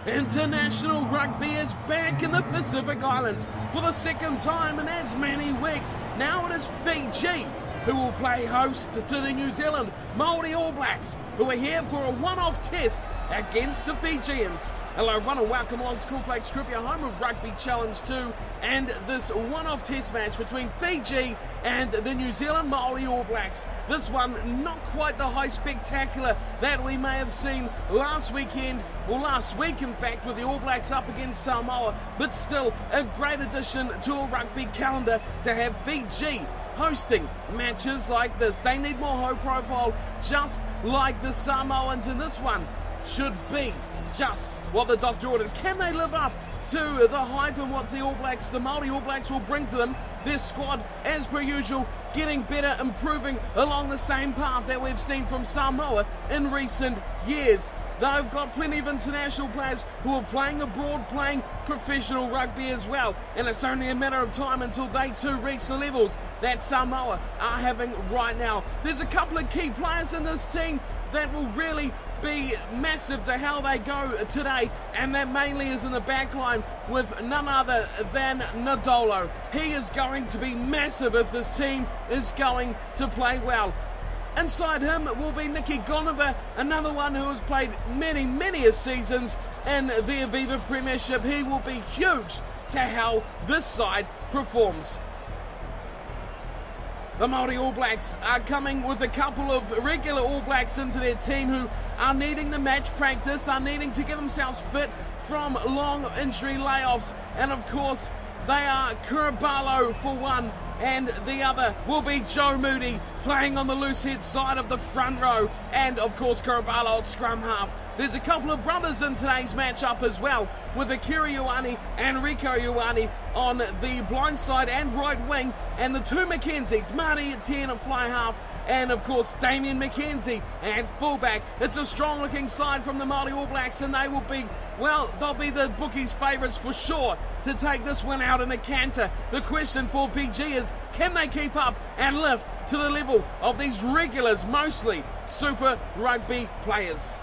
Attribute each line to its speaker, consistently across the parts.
Speaker 1: International rugby is back in the Pacific Islands for the second time in as many weeks. Now it is Fiji who will play host to the New Zealand Maori All Blacks, who are here for a one-off test against the Fijians. Hello everyone and welcome along to Cornflakes Rugby, a home of Rugby Challenge 2, and this one-off test match between Fiji and the New Zealand Maori All Blacks. This one not quite the high spectacular that we may have seen last weekend, or last week in fact, with the All Blacks up against Samoa, but still a great addition to a rugby calendar to have Fiji hosting matches like this. They need more high profile, just like the Samoans, and this one should be just what the doctor ordered. Can they live up to the hype and what the All Blacks, the Maori All Blacks, will bring to them? Their squad, as per usual, getting better, improving along the same path that we've seen from Samoa in recent years. They've got plenty of international players who are playing abroad, playing professional rugby as well. And it's only a matter of time until they too reach the levels that Samoa are having right now. There's a couple of key players in this team that will really be massive to how they go today, and that mainly is in the back line with none other than Ndolo. He is going to be massive if this team is going to play well. Inside him will be Nicky Goneva, another one who has played many seasons in the Aviva Premiership. He will be huge to how this side performs. The Maori All Blacks are coming with a couple of regular All Blacks into their team who are needing the match practice, are needing to get themselves fit from long injury layoffs, and of course they are Kurabalo for one, and the other will be Joe Moody playing on the loose head side of the front row, and of course Kurabalo at scrum half. There's a couple of brothers in today's matchup as well, with Akira Ioane and Rico Ioane on the blind side and right wing, and the two Mackenzies, Marty at 10 at fly half, and of course Damien McKenzie at fullback. It's a strong looking side from the Maori All Blacks, and they will be, well, they'll be the bookies' favourites for sure to take this one out in a canter. The question for Fiji is, can they keep up and lift to the level of these regulars, mostly Super Rugby players?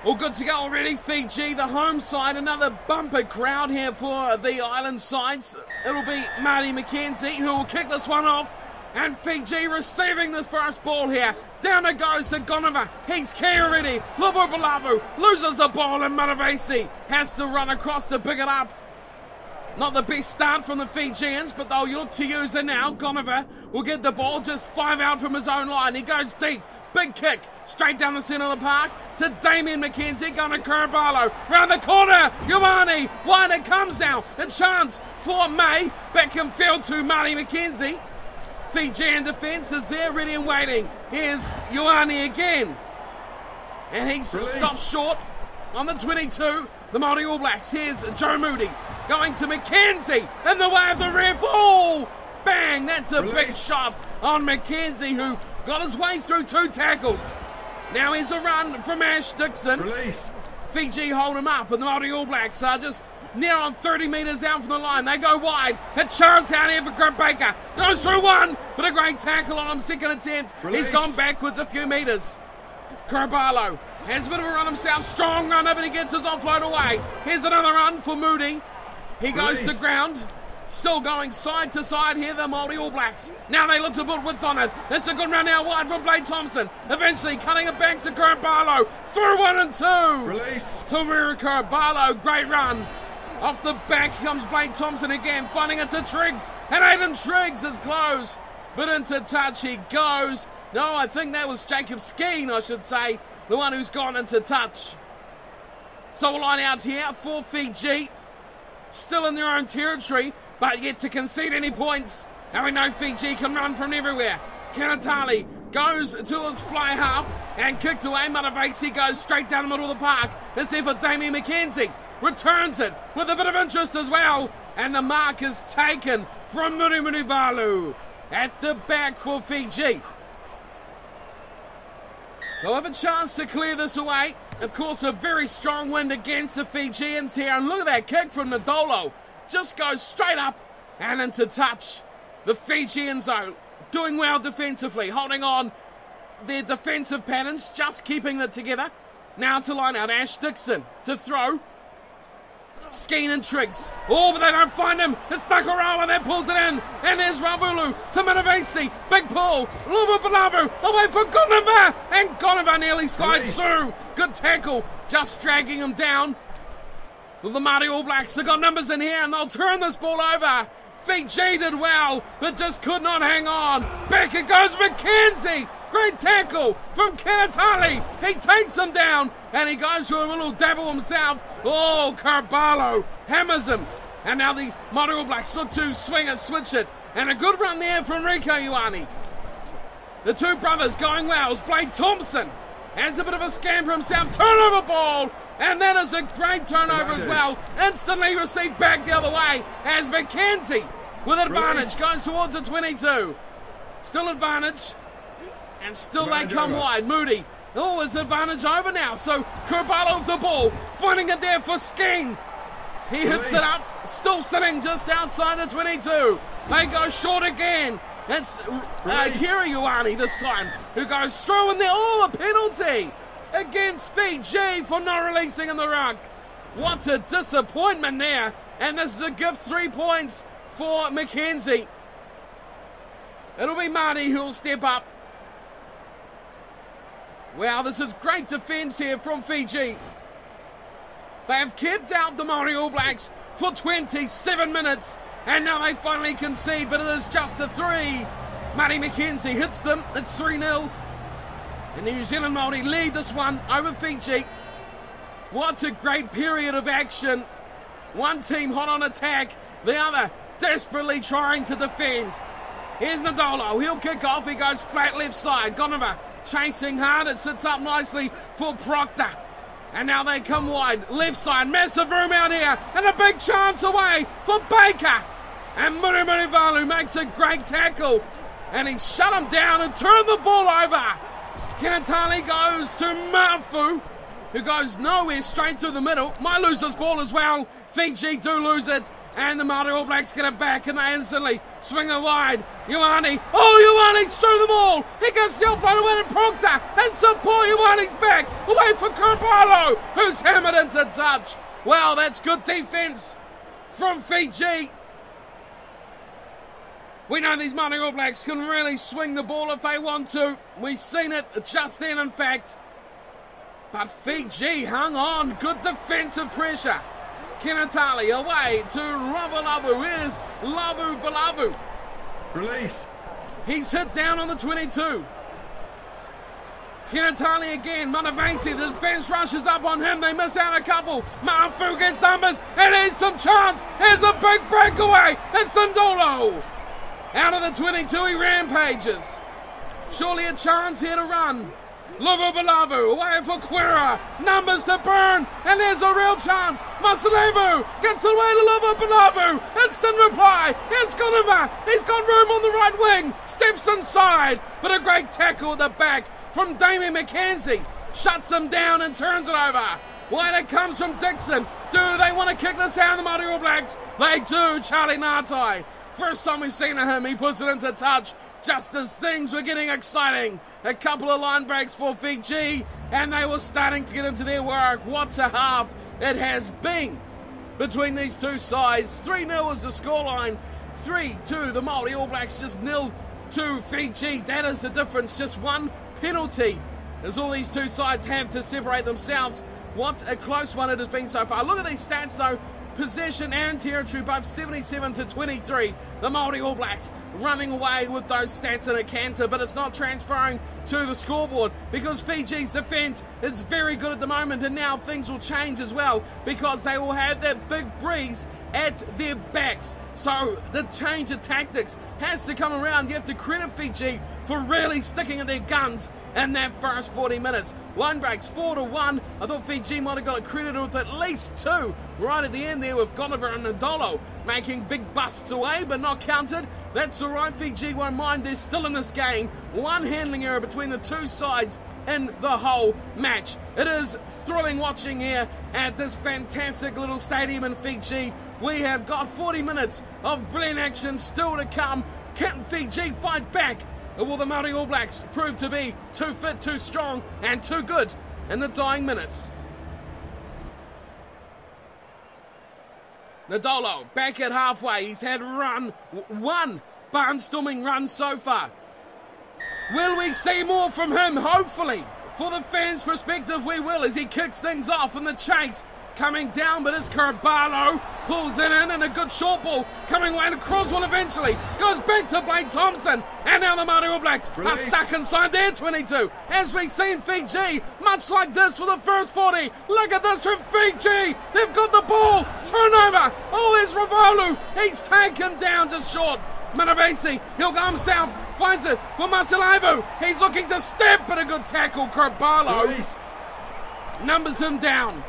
Speaker 1: All good to go already. Fiji, the home side, another bumper crowd here for the island sides. It'll be Marty McKenzie who will kick this one off, and Fiji receiving the first ball here. Down it goes to Goneva. He's key already. Lavu loses the ball, and Maravesi has to run across to pick it up. Not the best start from the Fijians, but they'll look to use it now. Goneva will get the ball just 5 out from his own line. He goes deep. Big kick straight down the centre of the park to Damien McKenzie, going to Kurabalo. Round the corner, Ioane. Wide it comes now. A chance for May. Back in field to Marty McKenzie. Fijian defence is there, ready and waiting. Here's Ioane again. And he's stopped short on the 22. The Maori All Blacks. Here's Joe Moody going to McKenzie in the way of the ref. Oh! Bang! That's a big shot on McKenzie, who got his way through 2 tackles. Now here's a run from Ash Dixon. Fiji hold him up, and the Maori All Blacks are just near on 30 metres out from the line. They go wide. A chance out here for Grant Baker. Goes through one, but a great tackle on him. Second attempt. He's gone backwards a few metres. Kurabalo has a bit of a run himself. Strong run, but he gets his offload away. Here's another run for Moody. He goes to ground. Still going side to side here, the Maori All Blacks. Now they look to put width on it. It's a good run out wide from Blade Thompson. Eventually cutting it back to Kurabalo. Through 1 and 2. Tamura Kurabalo, great run. Off the back comes Blade Thompson again, finding it to Triggs. And Aiden Triggs is close. But into touch he goes. No, I think that was Jacob Skeen, I should say. The one who's gone into touch. So a line out here for Fiji. Still in their own territory, but yet to concede any points. And we know Fiji can run from everywhere. Kanatali goes to his fly half and kicked away. Maravesi goes straight down the middle of the park. It's there for Damien McKenzie. Returns it with a bit of interest as well. And the mark is taken from Murimunivalu at the back for Fiji. They'll have a chance to clear this away. Of course, a very strong wind against the Fijians here. And look at that kick from Ndolo. Just goes straight up and into touch. The Fijians are doing well defensively, holding on their defensive patterns, just keeping it together. Now to line out Ash Dixon to throw. Skeen and Triggs. Oh, but they don't find him. It's Nakarawa that pulls it in. And there's Ravulu to Manavesi. Big pull. Luvupalavu away for Gonova. And Gonova nearly slides through. Good tackle. Just dragging him down. Well, the Maori All Blacks have got numbers in here and they'll turn this ball over. Fiji did well, but just could not hang on. Back it goes McKenzie. Great tackle from Kenatali. He takes him down and he goes for a little dabble himself. Oh, Carballo hammers him. And now the Maori All Blacks look to swing it, switch it. And a good run there from Rico Ioane. The two brothers going well. Blake Thompson has a bit of a scamper himself. Turnover ball. And that is a great turnover as well. Instantly received back the other way as McKenzie with advantage goes towards the 22. Still advantage. And still they come wide. Moody. Oh, it's advantage over now. So Carballo with the ball. Finding it there for Skeen. He hits it up. Still sitting just outside the 22. They go short again. It's Kira Ioane this time who goes through in there. Oh, a penalty against Fiji for not releasing in the ruck. What a disappointment there. And this is a gift 3 points for McKenzie. It'll be Marty who'll step up. Wow, this is great defence here from Fiji. They have kept out the Maori All Blacks for 27 minutes. And now they finally concede, but it is just a 3. Marty McKenzie hits them. It's 3-0. And the New Zealand Māori lead this one over Fiji. What a great period of action. One team hot on attack, the other desperately trying to defend. Here's Ndolo. He'll kick off. He goes flat left side. Gonova chasing hard. It sits up nicely for Proctor. And now they come wide. Left side. Massive room out here. And a big chance away for Baker. And Murumurivalu makes a great tackle. And he shut him down and turned the ball over. Kenatali goes to Mafu, who goes nowhere, straight through the middle. Might lose this ball as well. Fiji do lose it. And the Maori All Blacks get it back and they instantly swing it wide. Ioane. Oh, Ioane's through the ball. He gets the offload away to Proctor. And support Ioane's back. Away for Carballo, who's hammered into touch. Well, that's good defence from Fiji. We know these Maori All Blacks can really swing the ball if they want to. We've seen it just then, in fact. But Fiji hung on. Good defensive pressure. Kenatali away to Ravalavu. Here's Lavu Balavu.
Speaker 2: Release.
Speaker 1: He's hit down on the 22. Kenatali again. Manavasi, the defence rushes up on him. They miss out a couple. Mafu gets numbers. And here's some chance. Here's a big breakaway. It's Ndolo. Out of the 22, he rampages. Surely a chance here to run. Luvupalavu away for Quera. Numbers to burn. And there's a real chance. Masalevu gets away to Luvupalavu. Instant reply. It's Gonova. He's got room on the right wing. Steps inside. But a great tackle at the back from Damien McKenzie. Shuts him down and turns it over. Wide it comes from Dixon. Do they want to kick this out, the Maori All Blacks? They do. Charlie Ngatai. First time we've seen him, he puts it into touch just as things were getting exciting. A couple of line breaks for Fiji, and they were starting to get into their work. What a half it has been between these two sides. 3-0 is the scoreline. 3-2, the Maori All Blacks just 0-2 Fiji. That is the difference. Just one penalty is all these two sides have to separate themselves. What a close one it has been so far. Look at these stats, though. Possession and territory, both 77-23. The Maori All Blacks running away with those stats in a canter, but it's not transferring to the scoreboard because Fiji's defence is very good at the moment, and now things will change as well because they will have that big breeze at their backs. So the change of tactics has to come around. You have to credit Fiji for really sticking at their guns in that first 40 minutes. Line breaks 4-1. I thought Fiji might have got a credit with at least 2 right at the end there with Gonova and Ndolo making big busts away but not counted. That's alright, Fiji won't mind. They're still in this game. One handling error between the two sides in the whole match. It is thrilling watching here at this fantastic little stadium in Fiji. We have got 40 minutes of brilliant action still to come. Can Fiji fight back will the Maori All Blacks prove to be too fit, too strong, and too good in the dying minutes? Ndolo back at halfway. He's had one barnstorming run so far. Will we see more from him? Hopefully. For the fans' perspective, we will, as he kicks things off in the chase. Coming down, but it's Karbalo. Pulls it in, and a good short ball coming away to Croswell eventually. Goes back to Blake Thompson. And now the Maori All Blacks are stuck inside their 22. As we've seen Fiji, much like this for the first 40. Look at this from Fiji. They've got the ball. Turnover. Oh, there's Ravalu. He's taken down just short. Manavesi, he'll go himself. Finds it for Masalaivu. He's looking to step, but a good tackle. Karbalo numbers him down.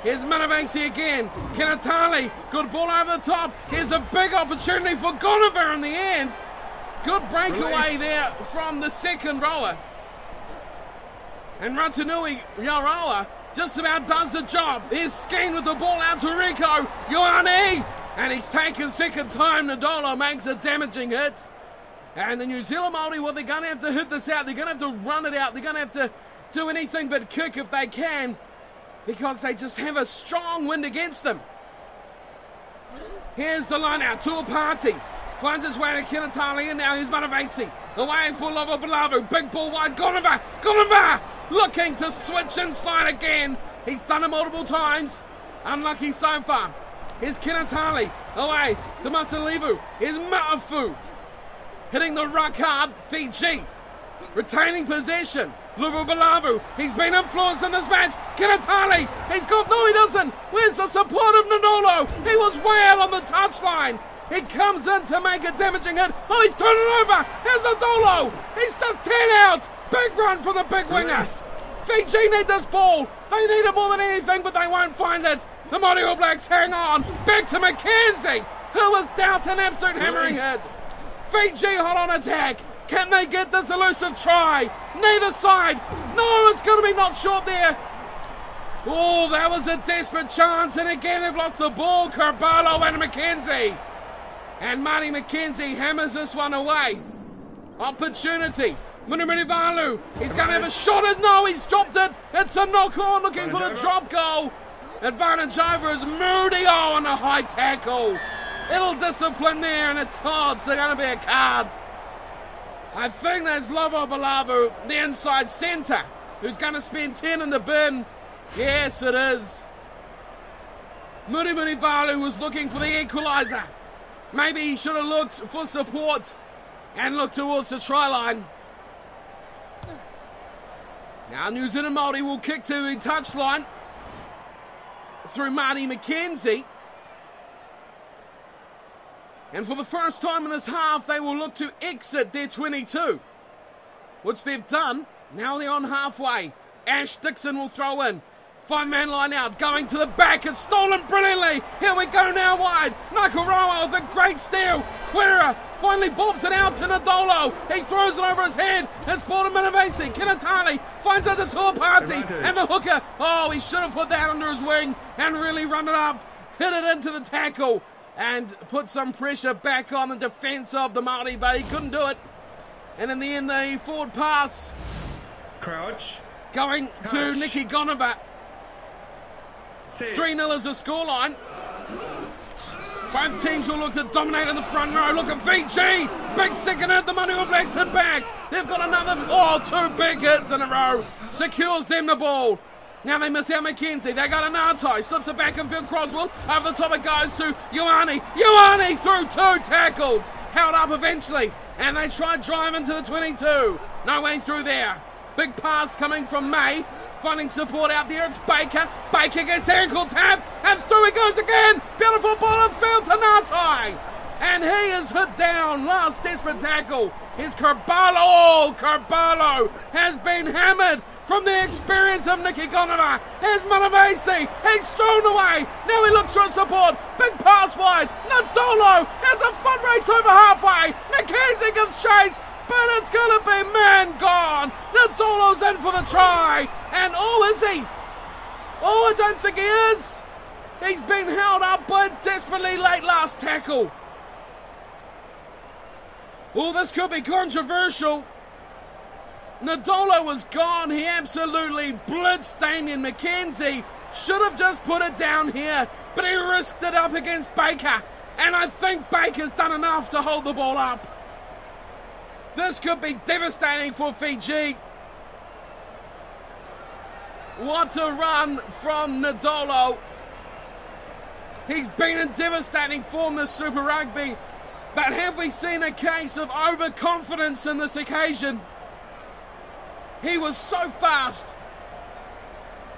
Speaker 1: Here's Manavesi again. Kenatali, good ball over the top. Here's a big opportunity for Gonover in the end. Good breakaway there from the second rower. And Ratanui Yarawa just about does the job. Here's Skeen with the ball out to Rico. Ioane, and he's taken second time. Ndolo makes a damaging hit. And the New Zealand Māori, well, they're going to have to hit this out. They're going to have to run it out. They're going to have to do anything but kick if they can, because they just have a strong wind against them. Here's the line out. Tuapati finds his way to Kinatali, and now here's Manavesi. Away for Lovabalavu. Big ball wide. Gonover looking to switch inside again. He's done it multiple times. Unlucky so far. Here's Kinatali. Away to Masalivu. Here's Ma'afu. Hitting the ruck hard. Fiji retaining possession. Lovabalavu. He's been influenced in this match. Kinatali. No, he doesn't. Where's the support of Ndolo? He was way out on the touchline. He comes in to make a damaging hit. Oh, he's turning over. Here's Ndolo. He's just 10 out. Big run from the big winger. Fiji need this ball. They need it more than anything, but they won't find it. The Māori All Blacks hang on. Back to McKenzie, who was dealt an absolute hammering hit. Fiji hot on attack. Can they get this elusive try? Neither side. No, it's going to be not short there. Oh, that was a desperate chance. And again, they've lost the ball. Karbalo and McKenzie. And Marty McKenzie hammers this one away. Opportunity. Munimunivalu. He's going to have a shot. No, he's dropped it. It's a knock-on looking for the drop goal. Advantage over is Moody. Oh, and a high tackle. Little discipline there, and it's odds. They're going to be a card. I think that's Lovo Balavu, the inside centre, who's going to spend 10 in the bin. Yes, it is. Munimunivalu was looking for the equaliser. Maybe he should have looked for support and looked towards the try line. Now New Zealand Māori will kick to the touchline through Marty McKenzie. And for the first time in this half, they will look to exit their 22, which they've done. Now they're on halfway. Ash Dixon will throw in. 5-man line out, going to the back. It's stolen brilliantly. Here we go now wide. Nakarawa with a great steal. Quera finally bobs it out to Ndolo. He throws it over his head. It's ball to Manavesi. Kinatali finds out the Tuapati and the hooker. Oh, he should have put that under his wing and really run it up. Hit it into the tackle and put some pressure back on the defence of the Māori, but he couldn't do it. And in the end, the forward pass going to Nicky Gonover. 3-0 is the scoreline. Both teams will look to dominate in the front row. Look at Fiji. Big second hit. The Māori All Blacks hit back. They've got another, 2 big hits in a row. Secures them the ball. Now they miss out McKenzie. They got Anato. Slips it back and field Croswell. Over the top it goes to Ioane. Ioane through 2 tackles. Held up eventually. And they tried driving to the 22. No way through there. Big pass coming from May. Finding support out there. It's Baker. Baker gets ankle tapped. And through he goes again. Beautiful ball and field to Natai. And he is hit down. Last desperate tackle. Here's Karbalo. Oh, Karbalo has been hammered from the experience of Nicky Gonover. Here's Manavesi. He's thrown away. Now he looks for support. Big pass wide. Ndolo has a foot race over halfway. McKenzie gives chase. But it's going to be man gone. Ndolo's in for the try. And is he? I don't think he is. He's been held up by desperately late last tackle. Oh, this could be controversial. Ndolo was gone. He absolutely blitzed Damian McKenzie. Should have just put it down here, but he risked it up against Baker. And I think Baker's done enough to hold the ball up. This could be devastating for Fiji. What a run from Ndolo. He's been in devastating form this Super Rugby. But have we seen a case of overconfidence in this occasion? He was so fast.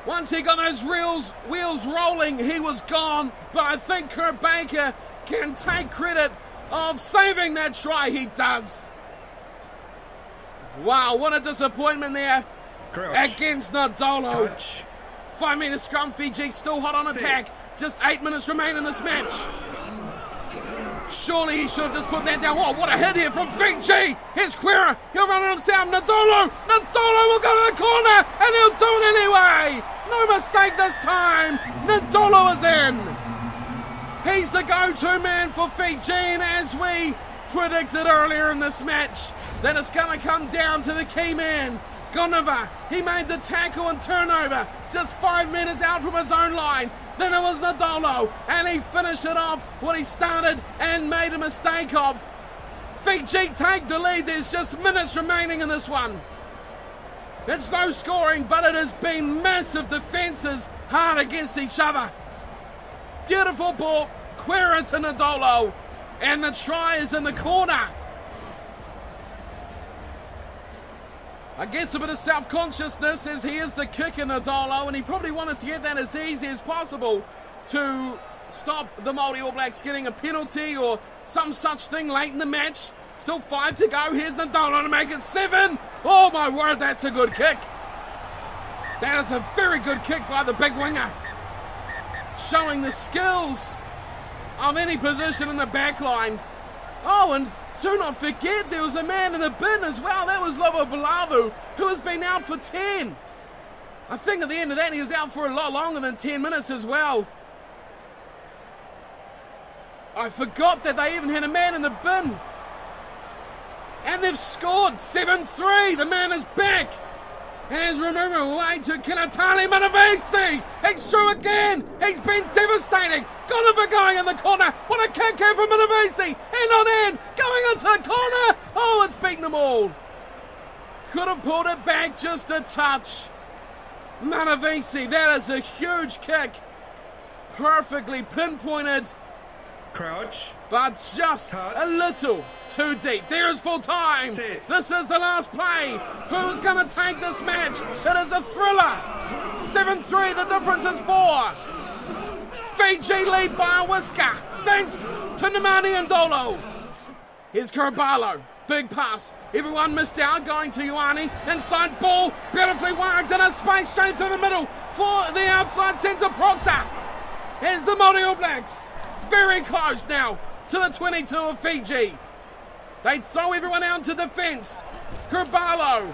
Speaker 1: Once he got those wheels rolling, he was gone. But I think Kurt Baker can take credit of saving that try. He does. Wow, what a disappointment there against Ndolo. 5 minute scrum, Fiji still hot on attack. Just 8 minutes remain in this match. Surely he should have just put that down. Oh, what a hit here from Fiji. Here's Quera. He'll run it himself. Ndolo will go to the corner, and he'll do it anyway. No mistake this time. Ndolo is in. He's the go-to man for Fiji, and as we predicted earlier in this match, that it's going to come down to the key man, Gonova. He made the tackle and turnover just 5 minutes out from his own line. Then it was Ndolo, and he finished it off what he started and made a mistake of. Fiji take the lead. There's just minutes remaining in this one. It's no scoring, but it has been massive defences hard against each other. Beautiful ball, Quera to Ndolo, and the try is in the corner. I guess a bit of self-consciousness as he is the kicker, Ndolo, and he probably wanted to get that as easy as possible to stop the Maori All Blacks getting a penalty or some such thing late in the match. Still 5 to go. Here's Ndolo to make it 7. Oh my word, that's a good kick. That is a very good kick by the big winger, showing the skills of any position in the back line. Oh, and do not forget, there was a man in the bin as well. That was Lovo Balavu, who has been out for 10. I think at the end of that, he was out for a lot longer than 10 minutes as well. I forgot that they even had a man in the bin. And they've scored 7-3. The man is back. As remember, away to Kinatani Manavesi. He's through again. He's been devastating. Gonova going in the corner. What a kick here from Manavesi. End on end. Going into the corner. Oh, it's beaten them all. Could have pulled it back just a touch. Manavesi, that is a huge kick. Perfectly pinpointed.
Speaker 2: Crouch.
Speaker 1: But just a little too deep. There is full time. This is the last play. Who's going to take this match? It is a thriller. 7-3, the difference is 4. Fiji lead by a whisker, thanks to Nemani Ndolo. Here's Karabalo. Big pass. Everyone missed out. Going to Ioane. Inside ball. Beautifully worked in a space straight through the middle for the outside centre Proctor. Here's the Maori All Blacks. Very close now to the 22 of Fiji. They throw everyone out to defence. Karabalo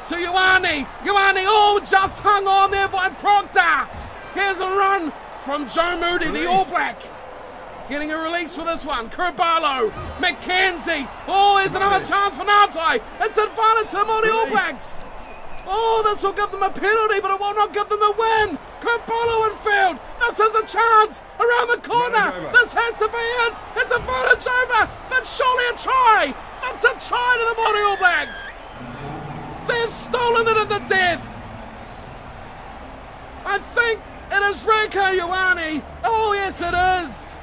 Speaker 1: to Ioane. Ioane, oh, just hung on there by Proctor. Here's a run from Joe Moody, the All Black. Getting a release for this one. Karabalo, McKenzie. Oh, here's another chance for Ngātai. It's advantage to the Maori All Blacks. Oh, this will give them a penalty, but it will not give them the win. Karabalo in field. This is a chance around the corner. This has to be it. It's advantage over, but surely a try. That's a try to the Maori All Blacks. They've stolen it at the death. I think it is Rieko Ioane. Oh, yes, it is.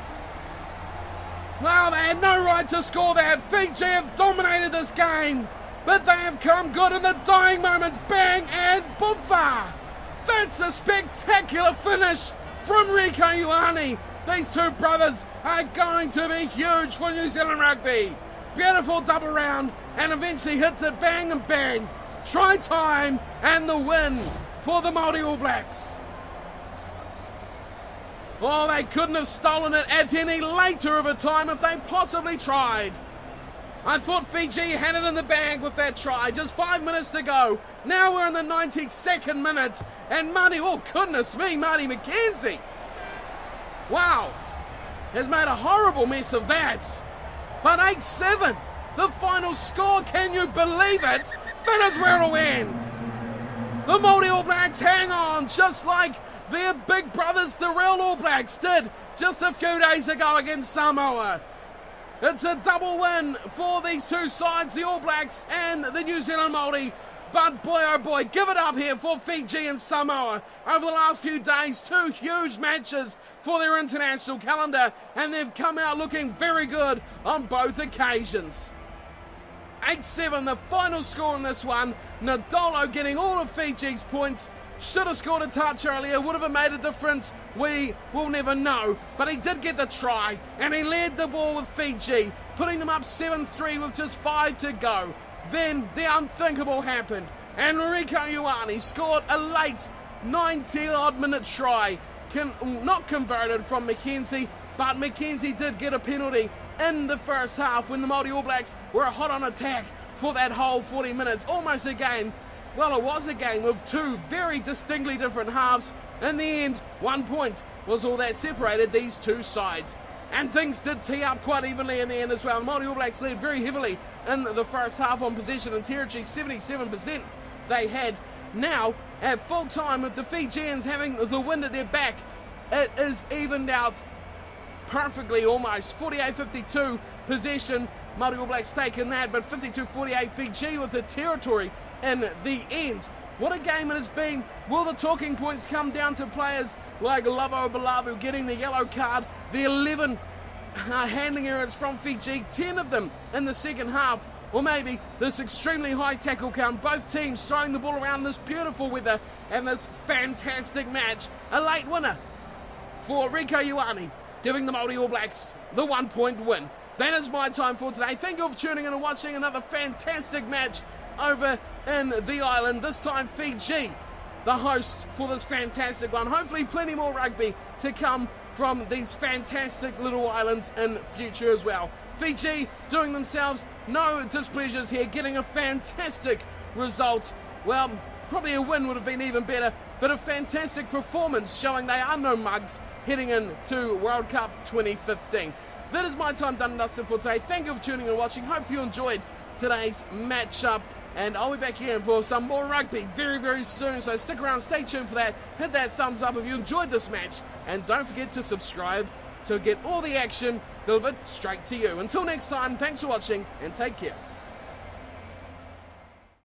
Speaker 1: Well, they had no right to score that. Fiji have dominated this game, but they have come good in the dying moments. Bang and boofa. That's a spectacular finish from Rieko Ioane. These two brothers are going to be huge for New Zealand rugby. Beautiful double round, and eventually hits it bang and bang. Try time and the win for the Maori All Blacks. Oh, they couldn't have stolen it at any later of a time if they possibly tried. I thought Fiji had it in the bag with that try. Just 5 minutes to go. Now we're in the 92nd minute. And oh goodness me, Marty McKenzie. Wow. Has made a horrible mess of that. But 8-7. The final score, can you believe it? That is where it'll end. The Maori All Blacks hang on, just like their big brothers, the real All Blacks, did just a few days ago against Samoa. It's a double win for these two sides, the All Blacks and the New Zealand Maori. But boy, oh boy, give it up here for Fiji and Samoa. Over the last few days, two huge matches for their international calendar, and they've come out looking very good on both occasions. 8-7, the final score in this one. Nadolo getting all of Fiji's points. Should have scored a touch earlier. Would have made a difference. We will never know. But he did get the try, and he led the ball with Fiji, putting them up 7-3 with just 5 to go. Then the unthinkable happened, and Rieko Ioane scored a late 90-odd minute try. Not converted from McKenzie, but McKenzie did get a penalty in the first half when the Maori All Blacks were hot on attack for that whole 40 minutes. Almost a game. Well, it was a game with two very distinctly different halves. In the end, 1 point was all that separated these two sides. And things did tee up quite evenly in the end as well. The Maori All Blacks led very heavily in the first half on possession and territory. 77% they had. Now, at full time, with the Fijians having the wind at their back, it is evened out perfectly almost. 48-52 possession. Maori All Blacks taking that, but 52-48 Fiji with the territory in the end. What a game it has been. Will the talking points come down to players like Lavo Balavu getting the yellow card, the 11 handling errors from Fiji, 10 of them in the second half, or maybe this extremely high tackle count, both teams throwing the ball around this beautiful weather and this fantastic match. A late winner for Rieko Ioane, giving the Maori All Blacks the 1 point win. That is my time for today. Thank you for tuning in and watching another fantastic match over in the island. This time Fiji, the host for this fantastic one. Hopefully plenty more rugby to come from these fantastic little islands in future as well. Fiji doing themselves no displeasures here, getting a fantastic result. Well, probably a win would have been even better, but a fantastic performance showing they are no mugs heading into World Cup 2015. That is my time done and dusted for today. Thank you for tuning in and watching. Hope you enjoyed today's matchup, and I'll be back again for some more rugby very, very soon. So stick around, stay tuned for that. Hit that thumbs up if you enjoyed this match, and don't forget to subscribe to get all the action delivered straight to you. Until next time, thanks for watching and take care.